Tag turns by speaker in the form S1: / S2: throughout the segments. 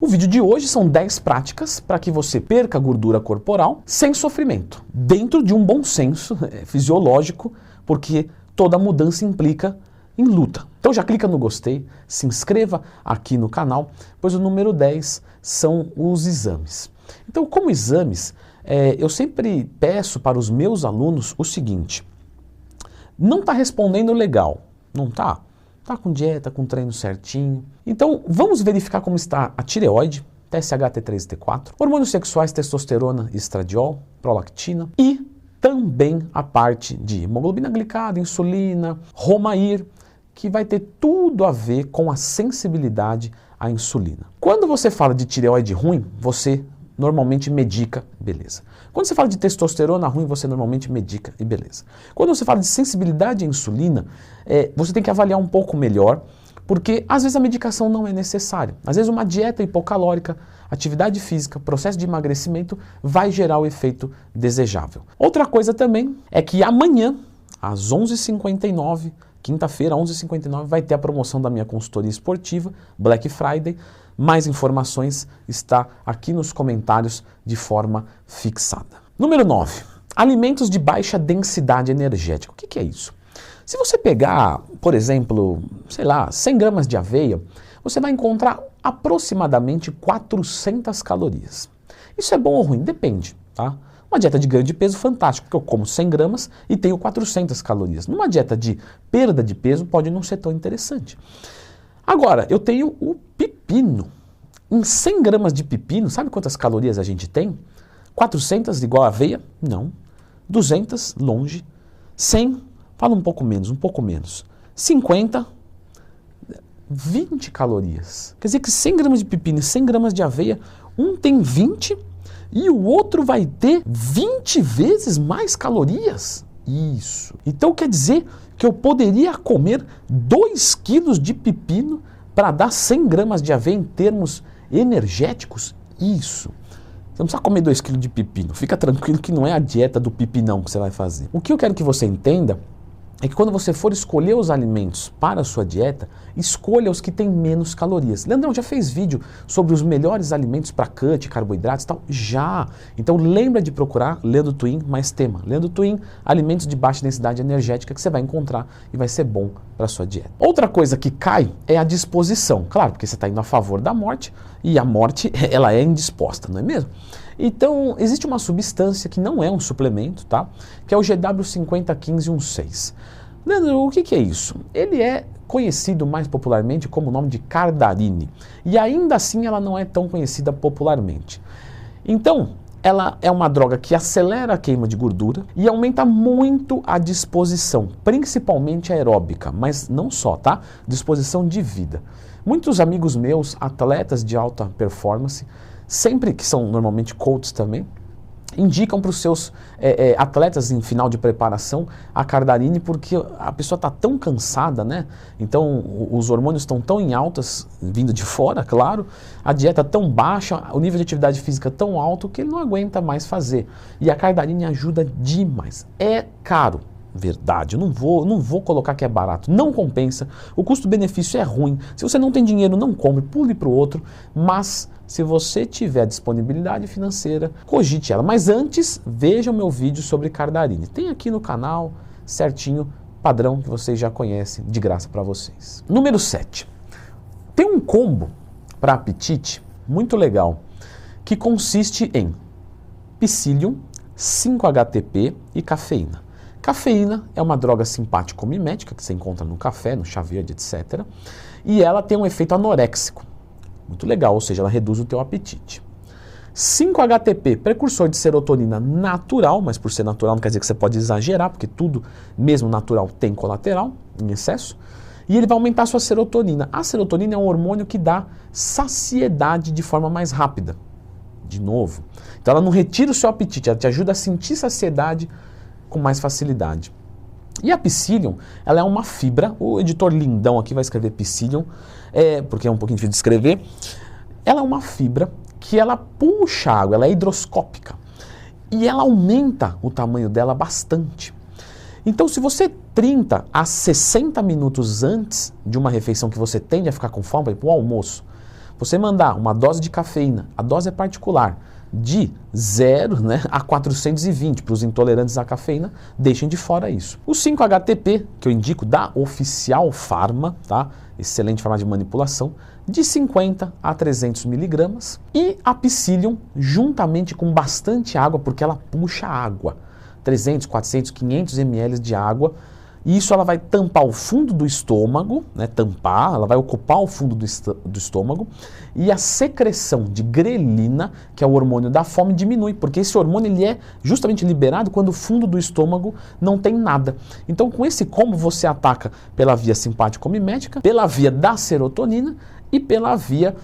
S1: O vídeo de hoje são 10 práticas para que você perca gordura corporal sem sofrimento, dentro de um bom senso fisiológico, porque toda mudança implica em luta. Então já clica no gostei, se inscreva aqui no canal, pois o número 10 são os exames. Então, como exames, eu sempre peço para os meus alunos o seguinte: não está respondendo legal, não está? Está com dieta, com treino certinho. Então, vamos verificar como está a tireoide, TSH, T3 e T4, hormônios sexuais, testosterona, estradiol, prolactina e também a parte de hemoglobina glicada, insulina, Romair, que vai ter tudo a ver com a sensibilidade à insulina. Quando você fala de tireoide ruim, você normalmente medica, beleza. Quando você fala de testosterona ruim, você normalmente medica e beleza. Quando você fala de sensibilidade à insulina, você tem que avaliar um pouco melhor, porque às vezes a medicação não é necessária. Às vezes uma dieta hipocalórica, atividade física, processo de emagrecimento vai gerar o efeito desejável. Outra coisa também é que amanhã, às 11h59, quinta-feira, 11h59, vai ter a promoção da minha consultoria esportiva, Black Friday. Mais informações está aqui nos comentários de forma fixada. Número 9. Alimentos de baixa densidade energética. O que é isso? Se você pegar, por exemplo, sei lá, 100 gramas de aveia, você vai encontrar aproximadamente 400 calorias. Isso é bom ou ruim? Depende, tá? Uma dieta de ganho de peso, fantástico, porque eu como 100 gramas e tenho 400 calorias. Numa dieta de perda de peso, pode não ser tão interessante. Agora, eu tenho o pepino. Em 100 gramas de pepino, sabe quantas calorias a gente tem? 400 igual a aveia? Não. 200, longe. 100, fala um pouco menos. 50, 20 calorias. Quer dizer que 100 gramas de pepino e 100 gramas de aveia, um tem 20 e o outro vai ter 20 vezes mais calorias. Isso. Então quer dizer que eu poderia comer 2 quilos de pepino para dar 100 gramas de aveia em termos energéticos? Isso. Você não precisa comer 2 quilos de pepino. Fica tranquilo que não é a dieta do pepinão que você vai fazer. O que eu quero que você entenda é que quando você for escolher os alimentos para a sua dieta, escolha os que têm menos calorias. Leandrão, já fez vídeo sobre os melhores alimentos para cut, carboidratos e tal? Já! Então lembra de procurar Leandro Twin mais tema. Leandro Twin, alimentos de baixa densidade energética, que você vai encontrar e vai ser bom para a sua dieta. Outra coisa que cai é a disposição. Claro, porque você está indo a favor da morte e a morte ela é indisposta, não é mesmo? Então, existe uma substância que não é um suplemento, tá? Que é o GW501516. Leandro, o que é isso? Ele é conhecido mais popularmente como o nome de Cardarine. E ainda assim ela não é tão conhecida popularmente. Então, ela é uma droga que acelera a queima de gordura e aumenta muito a disposição, principalmente aeróbica, mas não só, tá? Disposição de vida. Muitos amigos meus, atletas de alta performance, sempre que são normalmente coaches também, indicam para os seus atletas em final de preparação a Cardarine, porque a pessoa está tão cansada, né? Então os hormônios estão tão em altas, vindo de fora, claro, a dieta tão baixa, o nível de atividade física tão alto que ele não aguenta mais fazer. E a Cardarine ajuda demais. É caro. Verdade, eu não vou colocar que é barato, não compensa, o custo-benefício é ruim, se você não tem dinheiro não compre, pule para o outro, mas se você tiver disponibilidade financeira, cogite ela. Mas antes, veja o meu vídeo sobre Cardarine, tem aqui no canal, certinho, padrão que vocês já conhecem, de graça para vocês. Número 7, tem um combo para apetite muito legal, que consiste em Psyllium, 5-HTP e cafeína. Cafeína é uma droga simpático-mimética que você encontra no café, no chá verde, etc. E ela tem um efeito anoréxico. Muito legal, ou seja, ela reduz o teu apetite. 5-HTP, precursor de serotonina natural, mas por ser natural não quer dizer que você pode exagerar, porque tudo, mesmo natural, tem colateral, em excesso. E ele vai aumentar a sua serotonina. A serotonina é um hormônio que dá saciedade de forma mais rápida. De novo. Então ela não retira o seu apetite, ela te ajuda a sentir saciedade com mais facilidade. E a Psyllium, ela é uma fibra, o editor lindão aqui vai escrever Psyllium, porque é um pouquinho difícil de escrever. Ela é uma fibra que ela puxa água, ela é hidroscópica. E ela aumenta o tamanho dela bastante. Então, se você 30 a 60 minutos antes de uma refeição que você tende a ficar com fome, para o almoço, você mandar uma dose de cafeína, a dose é particular, de 0, né, a 420 para os intolerantes à cafeína, deixem de fora isso. O 5-HTP, que eu indico da Oficial Pharma, tá? Excelente forma de manipulação, de 50 a 300 miligramas. E a Psyllium, juntamente com bastante água, porque ela puxa água. 300, 400, 500 ml de água. E isso ela vai tampar o fundo do estômago, né, tampar, ela vai ocupar o fundo do estômago, e a secreção de grelina, que é o hormônio da fome, diminui, porque esse hormônio ele é justamente liberado quando o fundo do estômago não tem nada. Então com esse combo você ataca pela via simpático-mimética, pela via da serotonina e pela via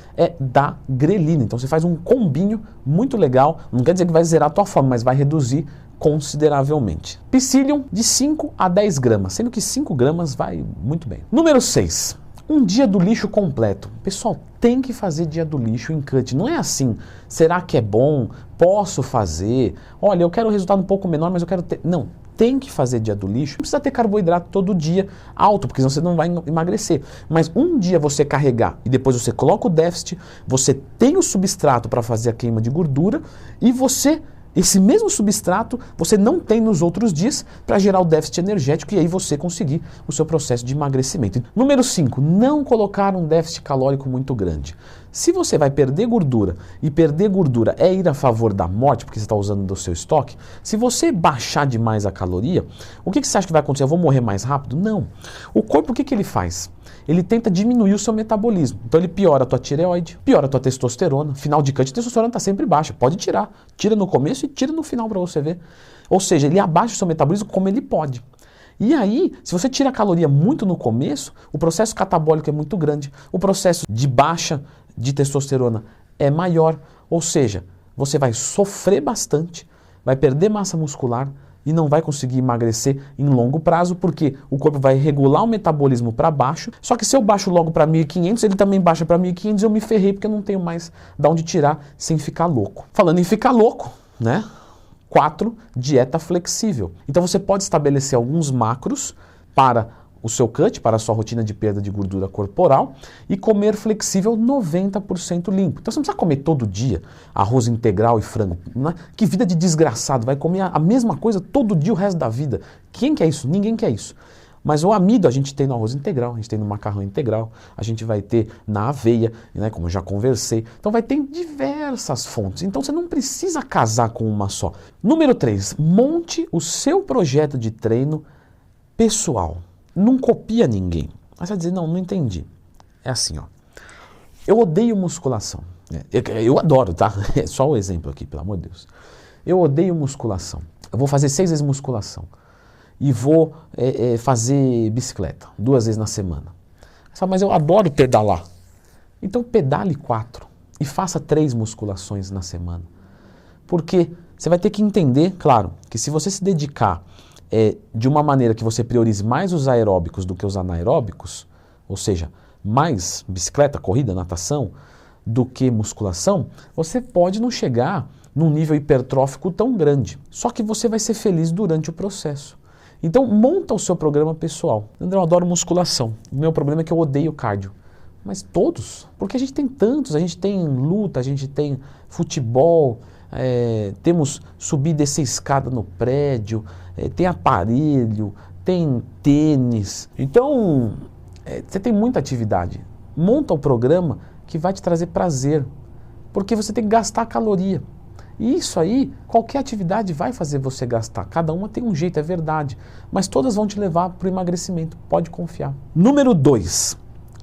S1: da grelina. Então você faz um combinho muito legal, não quer dizer que vai zerar a tua fome, mas vai reduzir consideravelmente. Psyllium de 5 a 10 gramas, sendo que 5 gramas vai muito bem. Número 6. Um dia do lixo completo. Pessoal, tem que fazer dia do lixo em cut. Não é assim, será que é bom? Posso fazer? Olha, eu quero um resultado um pouco menor, mas eu quero ter... Não, tem que fazer dia do lixo. Não precisa ter carboidrato todo dia alto, porque senão você não vai emagrecer. Mas um dia você carregar e depois você coloca o déficit, você tem o substrato para fazer a queima de gordura e você... Esse mesmo substrato você não tem nos outros dias para gerar o déficit energético e aí você conseguir o seu processo de emagrecimento. Número 5, não colocar um déficit calórico muito grande. Se você vai perder gordura e perder gordura é ir a favor da morte, porque você está usando do seu estoque, se você baixar demais a caloria, o que você acha que vai acontecer? Eu vou morrer mais rápido? Não. O corpo, o que ele faz? Ele tenta diminuir o seu metabolismo. Então ele piora a tua tireoide, piora a tua testosterona. Final de cut, a testosterona está sempre baixa. Pode tirar. Tira no começo e tira no final para você ver. Ou seja, ele abaixa o seu metabolismo como ele pode. E aí, se você tira a caloria muito no começo, o processo catabólico é muito grande. O processo de baixa de testosterona é maior. Ou seja, você vai sofrer bastante, vai perder massa muscular, e não vai conseguir emagrecer em longo prazo, porque o corpo vai regular o metabolismo para baixo, só que se eu baixo logo para 1.500, ele também baixa para 1.500 e eu me ferrei, porque eu não tenho mais de onde tirar sem ficar louco. Falando em ficar louco, né? 4, dieta flexível. Então você pode estabelecer alguns macros para o seu cut, para a sua rotina de perda de gordura corporal e comer flexível 90% limpo. Então você não precisa comer todo dia arroz integral e frango. Né? Que vida de desgraçado, vai comer a mesma coisa todo dia o resto da vida. Quem quer isso? Ninguém quer isso. Mas o amido a gente tem no arroz integral, a gente tem no macarrão integral, a gente vai ter na aveia, né, como eu já conversei. Então vai ter diversas fontes. Então você não precisa casar com uma só. Número 3, monte o seu projeto de treino pessoal. Não copia ninguém. Aí você vai dizer, não entendi. É assim, ó. Eu odeio musculação. Eu adoro, tá? É só o exemplo aqui, pelo amor de Deus. Eu odeio musculação. Eu vou fazer 6 vezes musculação. E vou fazer bicicleta 2 vezes na semana. Mas eu adoro pedalar. Então pedale 4 e faça 3 musculações na semana. Porque você vai ter que entender, claro, que se você se dedicar de uma maneira que você priorize mais os aeróbicos do que os anaeróbicos, ou seja, mais bicicleta, corrida, natação, do que musculação, você pode não chegar num nível hipertrófico tão grande. Só que você vai ser feliz durante o processo. Então monta o seu programa pessoal. André, eu adoro musculação. O meu problema é que eu odeio cardio. Mas todos, porque a gente tem tantos, a gente tem luta, a gente tem futebol, temos subir e descer escada no prédio, tem aparelho, tem tênis. Então, você tem muita atividade. Monta o programa que vai te trazer prazer, porque você tem que gastar caloria. E isso aí, qualquer atividade vai fazer você gastar. Cada uma tem um jeito, é verdade. Mas todas vão te levar para o emagrecimento, pode confiar. Número 2,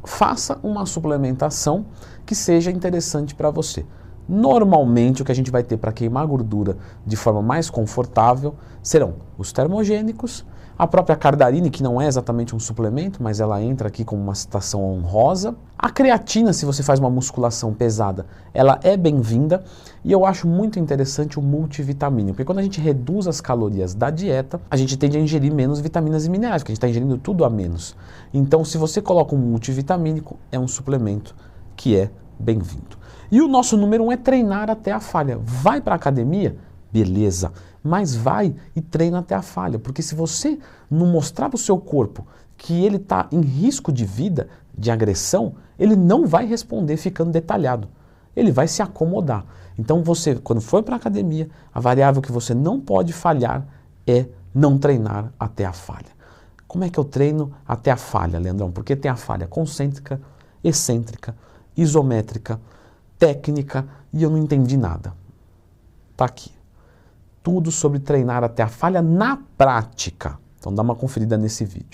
S1: faça uma suplementação que seja interessante para você. Normalmente o que a gente vai ter para queimar gordura de forma mais confortável serão os termogênicos, a própria cardarine, que não é exatamente um suplemento, mas ela entra aqui como uma citação honrosa. A creatina, se você faz uma musculação pesada, ela é bem-vinda. E eu acho muito interessante o multivitamínico, porque quando a gente reduz as calorias da dieta, a gente tende a ingerir menos vitaminas e minerais, porque a gente está ingerindo tudo a menos. Então, se você coloca um multivitamínico, é um suplemento que é bem-vindo. E o nosso número 1 é treinar até a falha. Vai para a academia? Beleza, mas vai e treina até a falha, porque se você não mostrar para o seu corpo que ele está em risco de vida, de agressão, ele não vai responder ficando detalhado. Ele vai se acomodar. Então você, quando for para a academia, a variável que você não pode falhar é não treinar até a falha. Como é que eu treino até a falha, Leandrão? Porque tem a falha concêntrica, excêntrica, isométrica, técnica e eu não entendi nada. Tá aqui. Tudo sobre treinar até a falha na prática. Então dá uma conferida nesse vídeo.